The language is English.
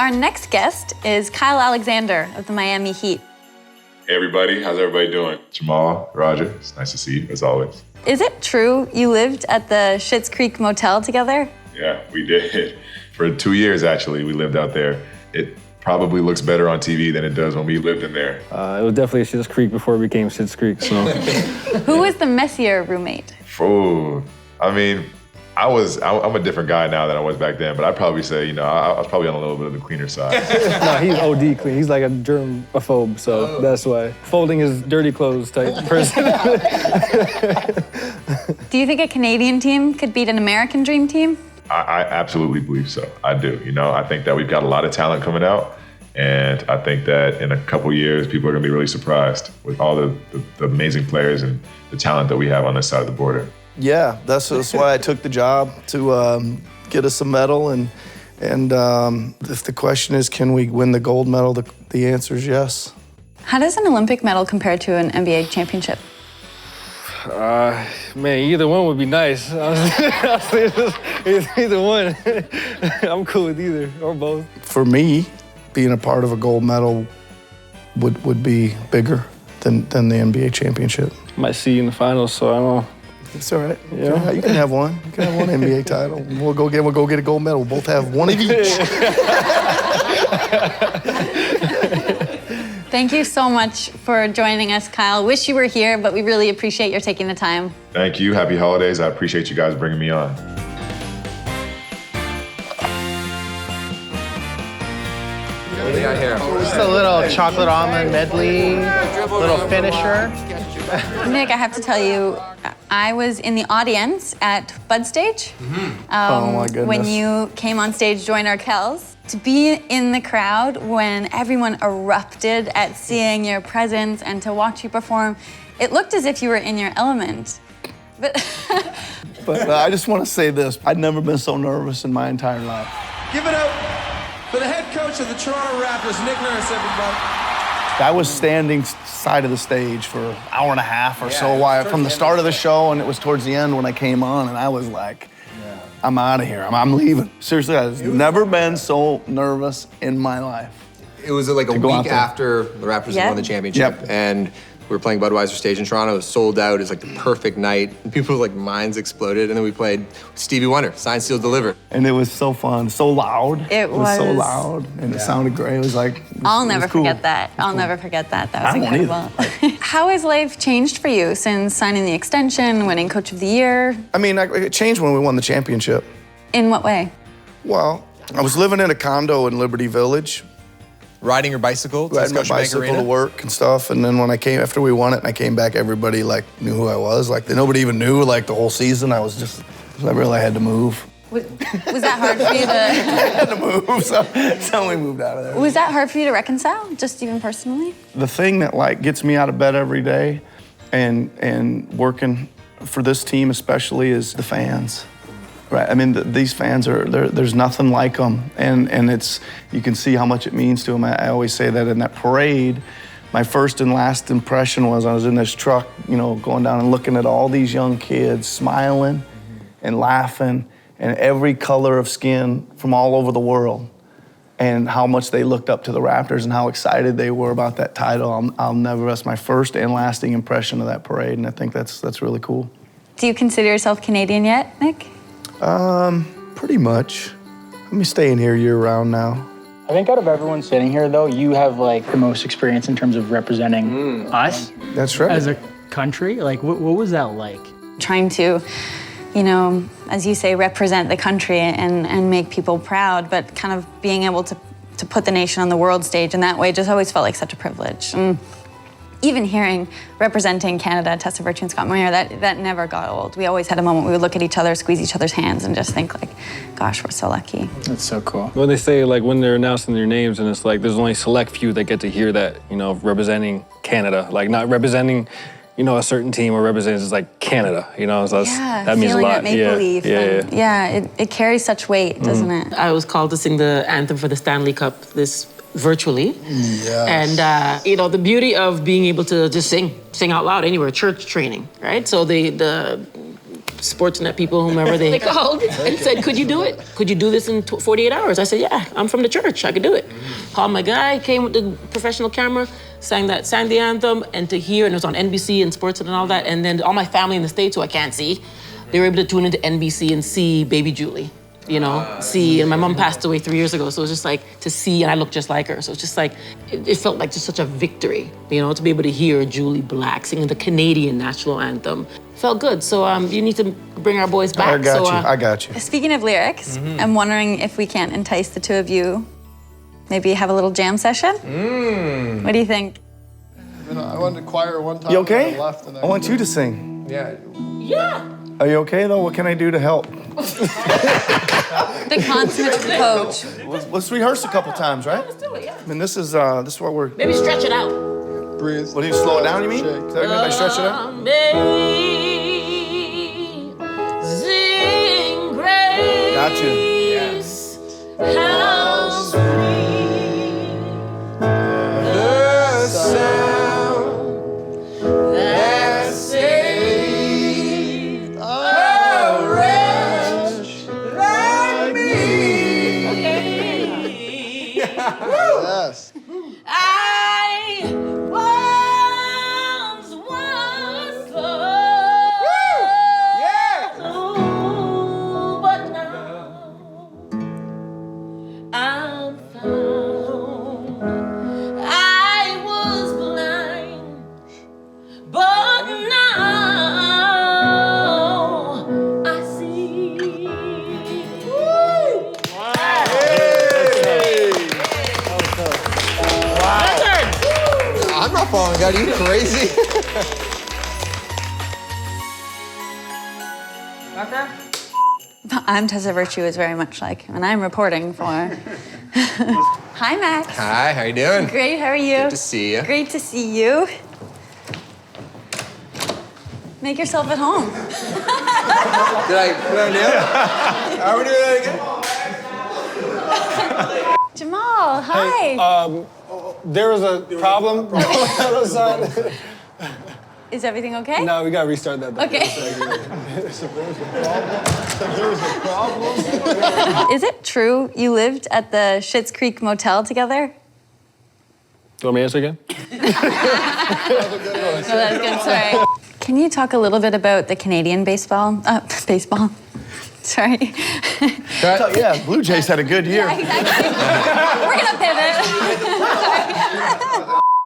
Our next guest is Kyle Alexander of the Miami Heat. Hey everybody, how's everybody doing? Jamal, Roger, it's nice to see you as always. Is it true you lived at the Schitt's Creek Motel together? Yeah, we did. For 2 years actually, we lived out there. It probably looks better on TV than it does when we lived in there. It was definitely Schitt's Creek before it became Schitt's Creek, so. Who was the messier roommate? Oh, I mean, I'm a different guy now than I was back then, but I'd probably say, I was probably on a little bit of the cleaner side. No, he's OD clean. He's like a germaphobe, so that's why. Folding his dirty clothes type person. Do you think a Canadian team could beat an American dream team? I absolutely believe so. I do. I think that we've got a lot of talent coming out, and I think that in a couple years, people are going to be really surprised with all the amazing players and the talent that we have on this side of the border. Yeah, that's why I took the job, to get us a medal. And if the question is, can we win the gold medal, the answer is yes. How does an Olympic medal compare to an NBA championship? Man, either one would be nice. Honestly, either one. I'm cool with either, or both. For me, being a part of a gold medal would be bigger than the NBA championship. Might see you in the finals, so I don't know. It's all right. Yeah. You can have one. You can have one NBA title. We'll go get a gold medal. We'll both have one of each. Thank you so much for joining us, Kyle. Wish you were here, but we really appreciate your taking the time. Thank you. Happy holidays. I appreciate you guys bringing me on. What do you got here? Just a little chocolate almond medley, little finisher. Nick, I have to tell you, I was in the audience at Bud Stage. Oh my goodness. When you came on stage, joined our Kells. To be in the crowd when everyone erupted at seeing your presence and to watch you perform, it looked as if you were in your element. But I just want to say this. I'd never been so nervous in my entire life. Give it up for the head coach of the Toronto Raptors, Nick Nurse, everybody. I was standing side of the stage for an hour and a half or so from the start of the show, and it was towards the end when I came on, and I was like, I'm out of here. I'm leaving. Seriously, I've never been so nervous in my life. It was like a week after the Raptors had won the championship, and we were playing Budweiser Stage in Toronto. It was sold out. It was like the perfect night. And people's minds exploded, and then we played Stevie Wonder, Signed, Sealed, Delivered. And it was so fun, so loud. It was so loud, and it sounded great. It was like, I'll never forget that. I'll never forget that. That was incredible. How has life changed for you since signing the extension, winning Coach of the Year? I mean, it changed when we won the championship. In what way? Well, I was living in a condo in Liberty Village. Riding your bicycle to Riding my Scotiabank bicycle Arena? to work and stuff. And then when I came, after we won it and I came back, everybody knew who I was. Nobody even knew the whole season. I really had to move. Was that hard for you to... I had to move, so we moved out of there. Was that hard for you to reconcile, just even personally? The thing that gets me out of bed every day and working for this team especially is the fans. Right, I mean, these fans there's nothing like them, and you can see how much it means to them. I always say that in that parade, my first and last impression was I was in this truck, going down and looking at all these young kids smiling and laughing, and every color of skin from all over the world, and how much they looked up to the Raptors and how excited they were about that title. That's my first and lasting impression of that parade, and I think that's really cool. Do you consider yourself Canadian yet, Nick? Pretty much. Let me stay in here year-round now. I think out of everyone sitting here, though, you have the most experience in terms of representing us. That's right. As a country. What was that like? Trying to, as you say, represent the country and make people proud, but kind of being able to put the nation on the world stage in that way just always felt like such a privilege. And even hearing representing Canada at Tessa Virtue and Scott Moyer, that never got old. We always had a moment we would look at each other, squeeze each other's hands, and just think gosh, we're so lucky. That's so cool. When they say when they're announcing their names, and it's there's only select few that get to hear that, representing Canada, not representing, a certain team or representing just Canada, so that means a lot. Maple Leaf. It carries such weight, doesn't it? I was called to sing the anthem for the Stanley Cup virtually. Yes. And the beauty of being able to just sing out loud anywhere, church training, right? So the Sportsnet people, whomever they called, and said, could you do it? Could you do this in 48 hours? I said, yeah, I'm from the church, I could do it. Called my guy, came with the professional camera, sang the anthem, and to hear, and it was on NBC and Sportsnet and all that, and then all my family in the States who I can't see, they were able to tune into NBC and see baby Julie. You know, and my mom passed away 3 years ago, so it was just like to see, and I look just like her, so it's just like, it felt like just such a victory, you know, to be able to hear Julie Black singing the Canadian national anthem. Felt good, so you need to bring our boys back. I got you. Speaking of lyrics, I'm wondering if we can't entice the two of you, maybe have a little jam session? What do you think? You know, I went to choir one time. You okay? I left and I want you to sing. Yeah. Yeah. Are you okay, though? What can I do to help? The consummate coach. Let's rehearse a couple times, right? Let's do it, yeah. I mean, this is what we're... Maybe stretch it out. breathe. What, do you slow it down, you mean? Shake. Is that everybody stretch it out? Amazing grace. Gotcha. How sweet the sound that saved a wretch like me. Yes. I once was lost, but now I'm found. I was blind, but now I see. I'm not falling out. Are you crazy? I'm Tessa Virtue is very much like, and I'm reporting for... Hi, Max. Hi, how you doing? Great, how are you? Good to see you. Great to see you. Make yourself at home. Did I nail it? Are we doing that again? Jamal, hi. There was a problem. Is everything okay? No, we gotta restart that. Okay. Is it true you lived at the Schitt's Creek Motel together? Do you want me to answer again? Oh, that's good, sorry. Can you talk a little bit about the Canadian baseball? Sorry. Yeah, Blue Jays had a good year. Yeah, exactly. We're gonna pivot.